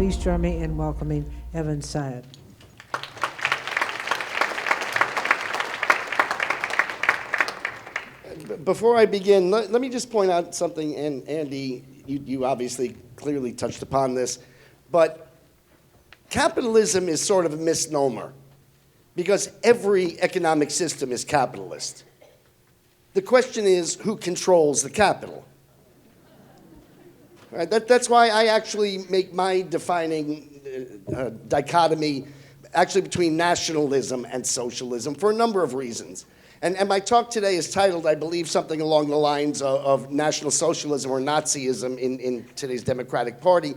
please join me in welcoming Evan Sayet. Before I begin, let me just point out something, and Andy, you obviously clearly touched upon this, but capitalism is sort of a misnomer because every economic system is capitalist. The question is, who controls the capital? Right? That's why I actually make my defining dichotomy actually between nationalism and socialism for a number of reasons. And my talk today is titled, I believe, something along the lines of National Socialism or Nazism in today's Democratic Party.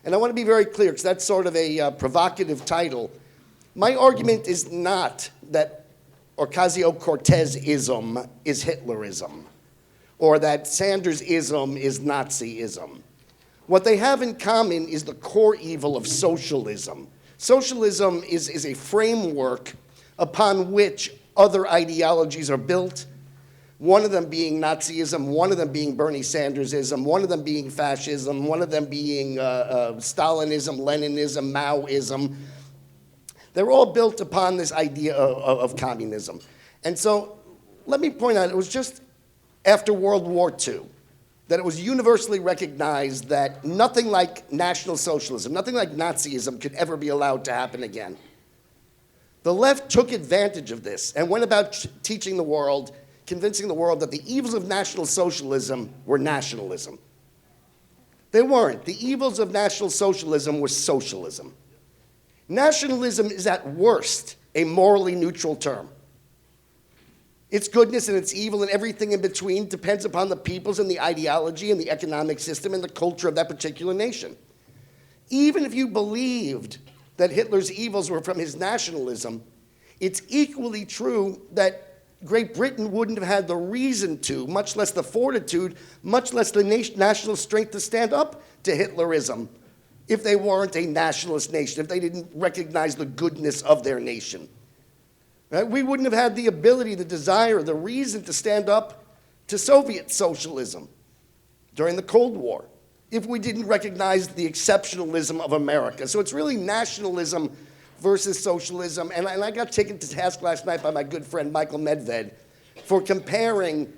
And I want to be very clear, because that's sort of a provocative title. My argument is not that Ocasio-Cortez-ism is Hitlerism, or that Sanders-ism is Nazism. What they have in common is the core evil of socialism. Socialism is a framework upon which other ideologies are built, one of them being Nazism, one of them being Bernie Sandersism, one of them being fascism, one of them being Stalinism, Leninism, Maoism. They're all built upon this idea of communism. And so let me point out, it was just after World War II that it was universally recognized that nothing like National Socialism, nothing like Nazism could ever be allowed to happen again. The left took advantage of this and went about teaching the world, convincing the world that the evils of National Socialism were nationalism. They weren't. The evils of National Socialism were socialism. Nationalism is at worst a morally neutral term. Its goodness and its evil and everything in between depends upon the peoples and the ideology and the economic system and the culture of that particular nation. Even if you believed that Hitler's evils were from his nationalism, it's equally true that Great Britain wouldn't have had the reason to, much less the fortitude, much less the national strength to stand up to Hitlerism if they weren't a nationalist nation, if they didn't recognize the goodness of their nation. Right? We wouldn't have had the ability, the desire, the reason to stand up to Soviet socialism during the Cold War if we didn't recognize the exceptionalism of America. So it's really nationalism versus socialism. And I got taken to task last night by my good friend Michael Medved for comparing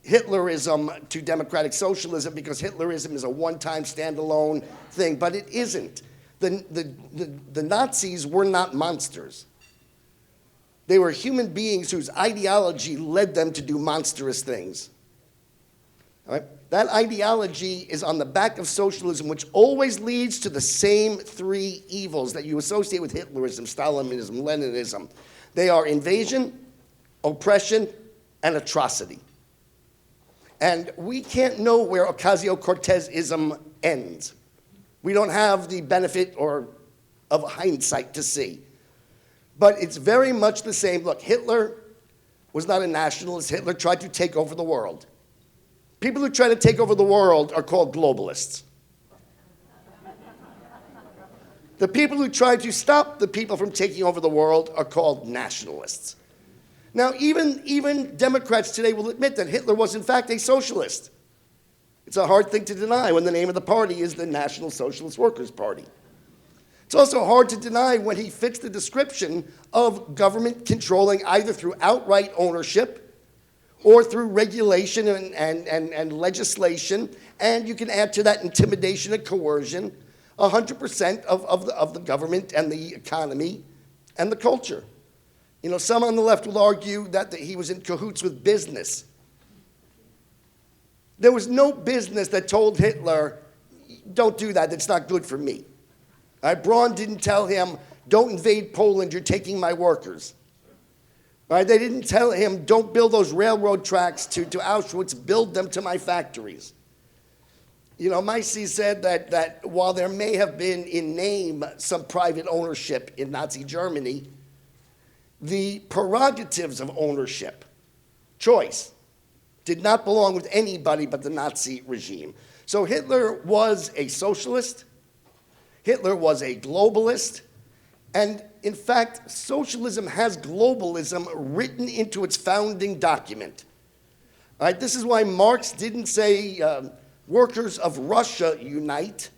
Hitlerism to democratic socialism because Hitlerism is a one-time standalone thing, but it isn't. The Nazis were not monsters. They were human beings whose ideology led them to do monstrous things. All right? That ideology is on the back of socialism, which always leads to the same three evils that you associate with Hitlerism, Stalinism, Leninism. They are invasion, oppression, and atrocity. And we can't know where Ocasio-Cortez-ism ends. We don't have the benefit of hindsight to see. But it's very much the same. Look, Hitler was not a nationalist. Hitler tried to take over the world. People who try to take over the world are called globalists. The people who try to stop the people from taking over the world are called nationalists. Now, even Democrats today will admit that Hitler was, in fact, a socialist. It's a hard thing to deny when the name of the party is the National Socialist Workers' Party. It's also hard to deny when he fits the description of government controlling either through outright ownership or through regulation and legislation, and you can add to that intimidation and coercion, 100% of the government and the economy and the culture. You know, some on the left will argue that he was in cahoots with business. There was no business that told Hitler, don't do that, that's not good for me. All right, Braun didn't tell him, don't invade Poland, you're taking my workers. All right, they didn't tell him, don't build those railroad tracks to Auschwitz, build them to my factories. You know, Mises said that while there may have been in name some private ownership in Nazi Germany, the prerogatives of ownership, choice, did not belong with anybody but the Nazi regime. So Hitler was a socialist, Hitler was a globalist, and in fact, socialism has globalism written into its founding document. All right, this is why Marx didn't say workers of Russia unite.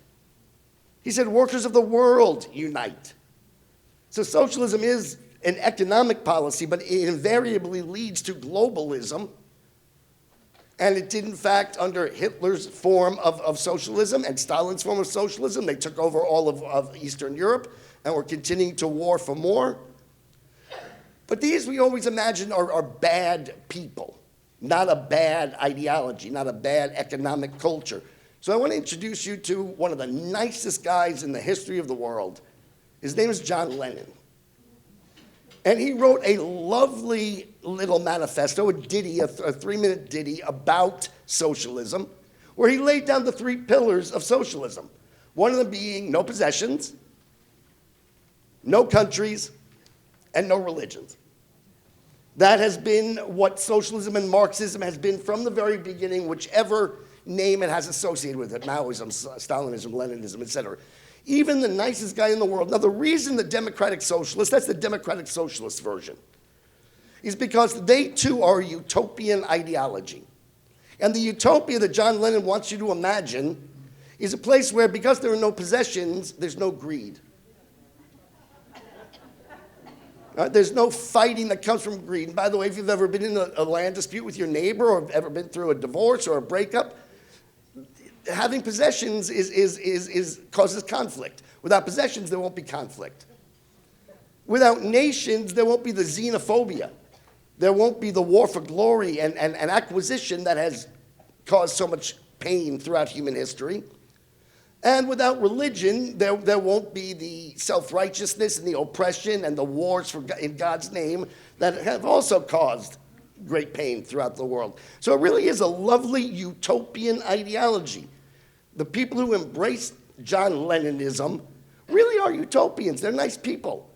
He said, workers of the world unite. So socialism is an economic policy, but it invariably leads to globalism. And it did, in fact, under Hitler's form of socialism and Stalin's form of socialism. They took over all of Eastern Europe and were continuing to war for more. But these, we always imagine, are bad people, not a bad ideology, not a bad economic culture. So I want to introduce you to one of the nicest guys in the history of the world. His name is John Lennon. And he wrote a lovely little manifesto, a ditty, a 3-minute ditty about socialism, where he laid down the 3 pillars of socialism. One of them being no possessions, no countries, and no religions. That has been what socialism and Marxism has been from the very beginning, whichever name it has associated with it, Maoism, Stalinism, Leninism, etc. Even the nicest guy in the world. Now, the reason the democratic socialists, that's the democratic socialist version, is because they too are a utopian ideology. And the utopia that John Lennon wants you to imagine is a place where, because there are no possessions, there's no greed. There's no fighting that comes from greed. And by the way, if you've ever been in a land dispute with your neighbor or ever been through a divorce or a breakup, having possessions causes conflict. Without possessions, there won't be conflict. Without nations, there won't be the xenophobia. There won't be the war for glory and acquisition that has caused so much pain throughout human history. And without religion, there won't be the self-righteousness and the oppression and the wars in God's name that have also caused great pain throughout the world. So it really is a lovely utopian ideology. The people who embrace John Lennonism really are utopians. They're nice people.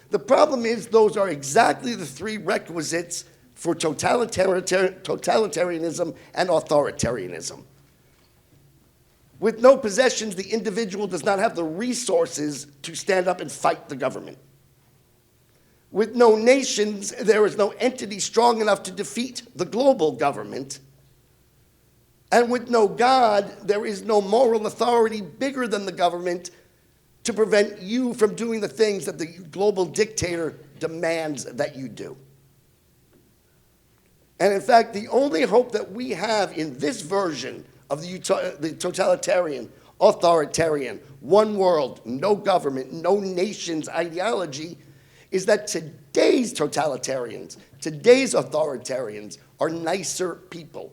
The problem is those are exactly the 3 requisites for totalitarianism and authoritarianism. With no possessions, the individual does not have the resources to stand up and fight the government. With no nations, there is no entity strong enough to defeat the global government. And with no God, there is no moral authority bigger than the government to prevent you from doing the things that the global dictator demands that you do. And in fact, the only hope that we have in this version of the totalitarian, authoritarian, one world, no government, no nations ideology is that today's totalitarians, today's authoritarians are nicer people.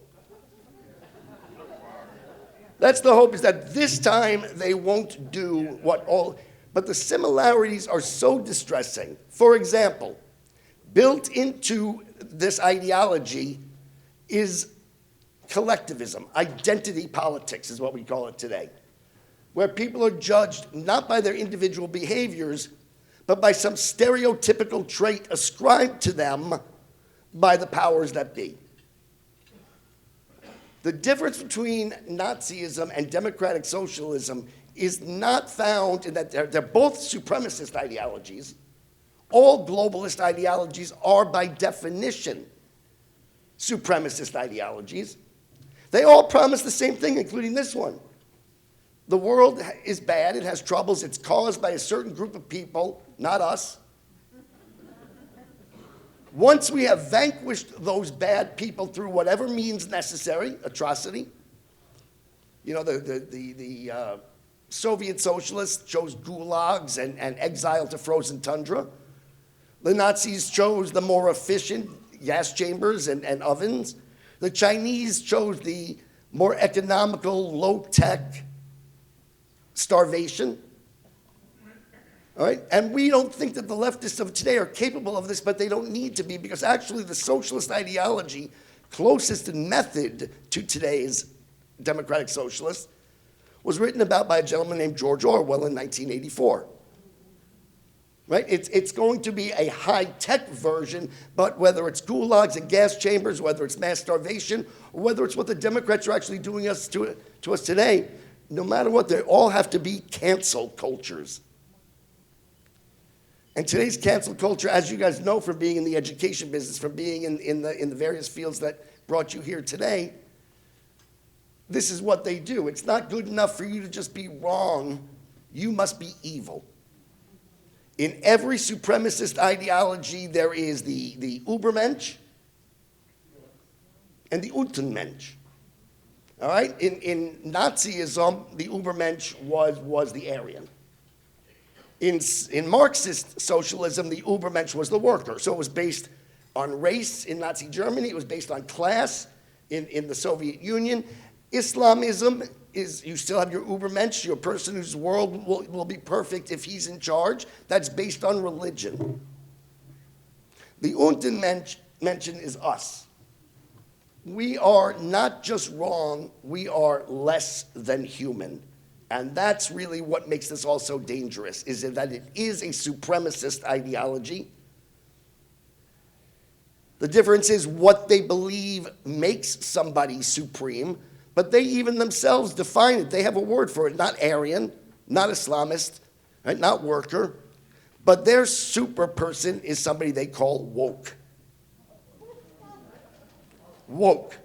That's the hope, is that this time they won't do what all, but the similarities are so distressing. For example, built into this ideology is collectivism, identity politics is what we call it today, where people are judged not by their individual behaviors, but by some stereotypical trait ascribed to them by the powers that be. The difference between Nazism and democratic socialism is not found in that they're both supremacist ideologies. All globalist ideologies are, by definition, supremacist ideologies. They all promise the same thing, including this one. The world is bad, it has troubles, it's caused by a certain group of people, not us. Once we have vanquished those bad people through whatever means necessary, atrocity, you know, the Soviet socialists chose gulags and exile to frozen tundra. The Nazis chose the more efficient gas chambers and ovens. The Chinese chose the more economical, low-tech starvation. All right? And we don't think that the leftists of today are capable of this, but they don't need to be, because actually the socialist ideology closest in method to today's democratic socialists was written about by a gentleman named George Orwell in 1984. Right? It's going to be a high-tech version, but whether it's gulags and gas chambers, whether it's mass starvation, or whether it's what the Democrats are actually doing to us today, no matter what, they all have to be cancel cultures. And today's cancel culture, as you guys know from being in the education business, from being in the various fields that brought you here today, this is what they do. It's not good enough for you to just be wrong you must be evil. In every supremacist ideology, there is the Übermensch and the Untermensch. All right? In Nazism, the Übermensch was the Aryan. In Marxist socialism, the Übermensch was the worker. So it was based on race in Nazi Germany. It was based on class in the Soviet Union. Islamism is, you still have your Übermensch, your person whose world will be perfect if he's in charge. That's based on religion. The Untermensch is us. We are not just wrong, we are less than human. And that's really what makes this all so dangerous, is that it is a supremacist ideology. The difference is what they believe makes somebody supreme, but they even themselves define it. They have a word for it, not Aryan, not Islamist, right? Not worker, but their super person is somebody they call woke. Woke.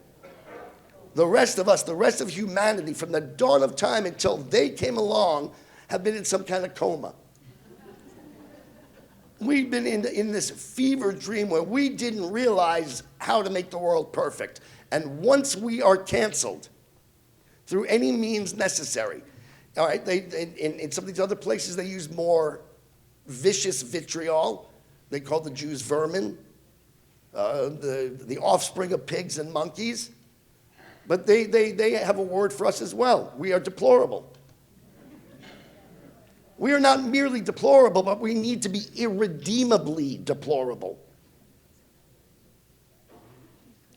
The rest of us, the rest of humanity, from the dawn of time until they came along, have been in some kind of coma. We've been in this fever dream where we didn't realize how to make the world perfect. And once we are canceled, through any means necessary, all right, in some of these other places, they use more vicious vitriol. They call the Jews vermin, the offspring of pigs and monkeys. But they have a word for us as well. We are deplorable. We are not merely deplorable, but we need to be irredeemably deplorable.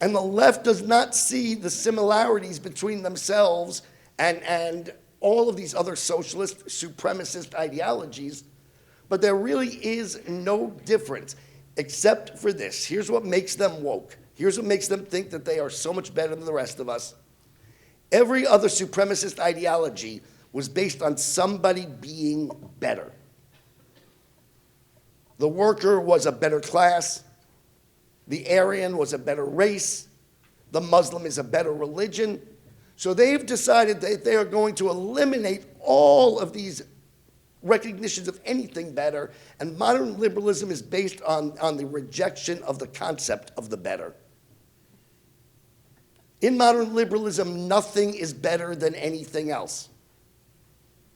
And the left does not see the similarities between themselves and all of these other socialist, supremacist ideologies, but there really is no difference except for this. Here's what makes them woke. Here's what makes them think that they are so much better than the rest of us. Every other supremacist ideology was based on somebody being better. The worker was a better class. The Aryan was a better race. The Muslim is a better religion. So they've decided that they are going to eliminate all of these recognitions of anything better, and modern liberalism is based on the rejection of the concept of the better. In modern liberalism, nothing is better than anything else.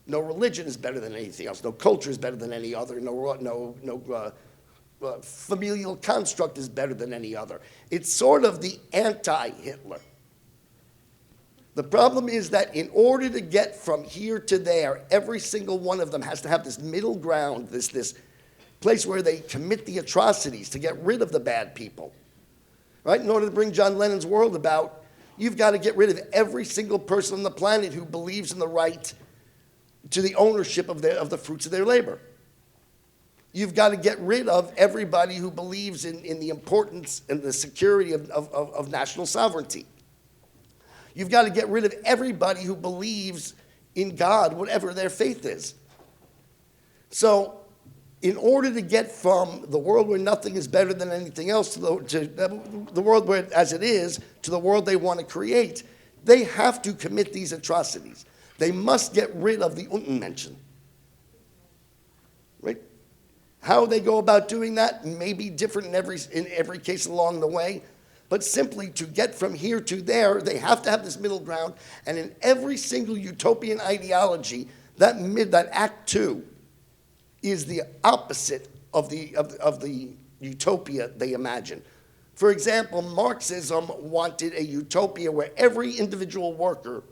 No religion is better than anything else. No culture is better than any other. No familial construct is better than any other. It's sort of the anti-Hitler. The problem is that in order to get from here to there, every single one of them has to have this middle ground, this place where they commit the atrocities to get rid of the bad people. Right? In order to bring John Lennon's world about, you've got to get rid of every single person on the planet who believes in the right to the ownership of the fruits of their labor. You've got to get rid of everybody who believes in the importance and the security of national sovereignty. You've got to get rid of everybody who believes in God, whatever their faith is. So, in order to get from the world where nothing is better than anything else to the world where, as it is, to the world they want to create, they have to commit these atrocities. They must get rid of the Untermenschen. Right? How they go about doing that may be different in every case along the way, but simply to get from here to there, they have to have this middle ground, and in every single utopian ideology, that Act Two is the opposite of the utopia they imagine. For example, Marxism wanted a utopia where every individual worker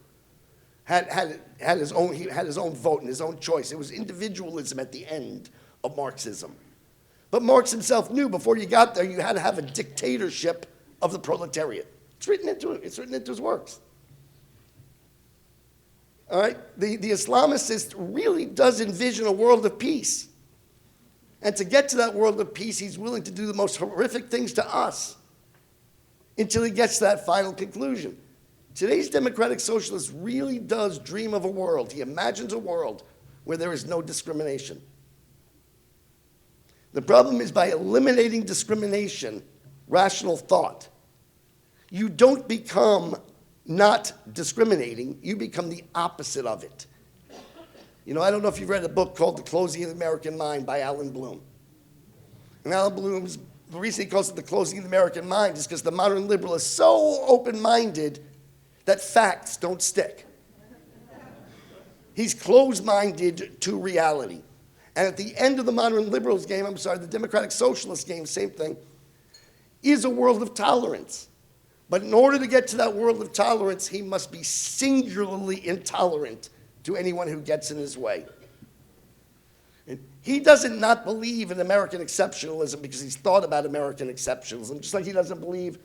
had his own vote and his own choice. It was individualism at the end of Marxism. But Marx himself knew before you got there, you had to have a dictatorship of the proletariat. It's written into his works. All right? The Islamist really does envision a world of peace. And to get to that world of peace, he's willing to do the most horrific things to us until he gets to that final conclusion. Today's democratic socialist really does dream of a world. He imagines a world where there is no discrimination. The problem is by eliminating discrimination, rational thought, you don't become not discriminating, you become the opposite of it. You know, I don't know if you've read a book called The Closing of the American Mind by Alan Bloom. And Alan Bloom's, the reason he calls it The Closing of the American Mind is because the modern liberal is so open-minded that facts don't stick. He's closed-minded to reality. And at the end of the modern liberals game, the democratic socialist game, same thing, is a world of tolerance. But in order to get to that world of tolerance, he must be singularly intolerant to anyone who gets in his way. And he doesn't not believe in American exceptionalism because he's thought about American exceptionalism, just like he doesn't believe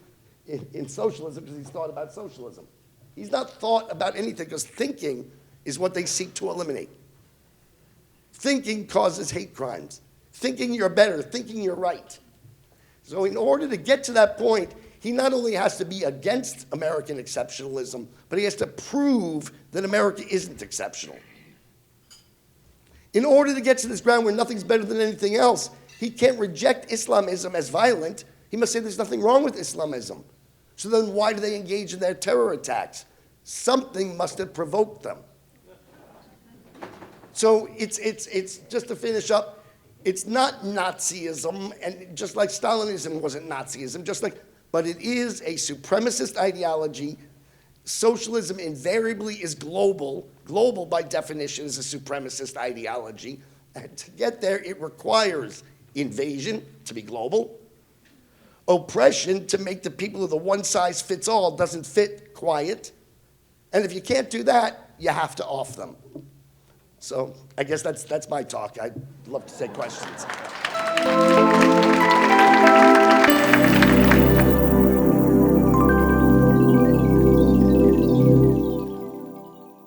in socialism because he's thought about socialism. He's not thought about anything because thinking is what they seek to eliminate. Thinking causes hate crimes. Thinking you're better, thinking you're right. So in order to get to that point, he not only has to be against American exceptionalism, but he has to prove that America isn't exceptional. In order to get to this ground where nothing's better than anything else, he can't reject Islamism as violent. He must say there's nothing wrong with Islamism. So then why do they engage in their terror attacks? Something must have provoked them. So it's just to finish up, it's not Nazism, and just like Stalinism wasn't Nazism, but it is a supremacist ideology. Socialism invariably is global. Global, by definition, is a supremacist ideology. And to get there, it requires invasion to be global, oppression to make the people of the one-size-fits-all doesn't fit quiet, and if you can't do that, you have to off them. So I guess that's my talk. I'd love to take questions.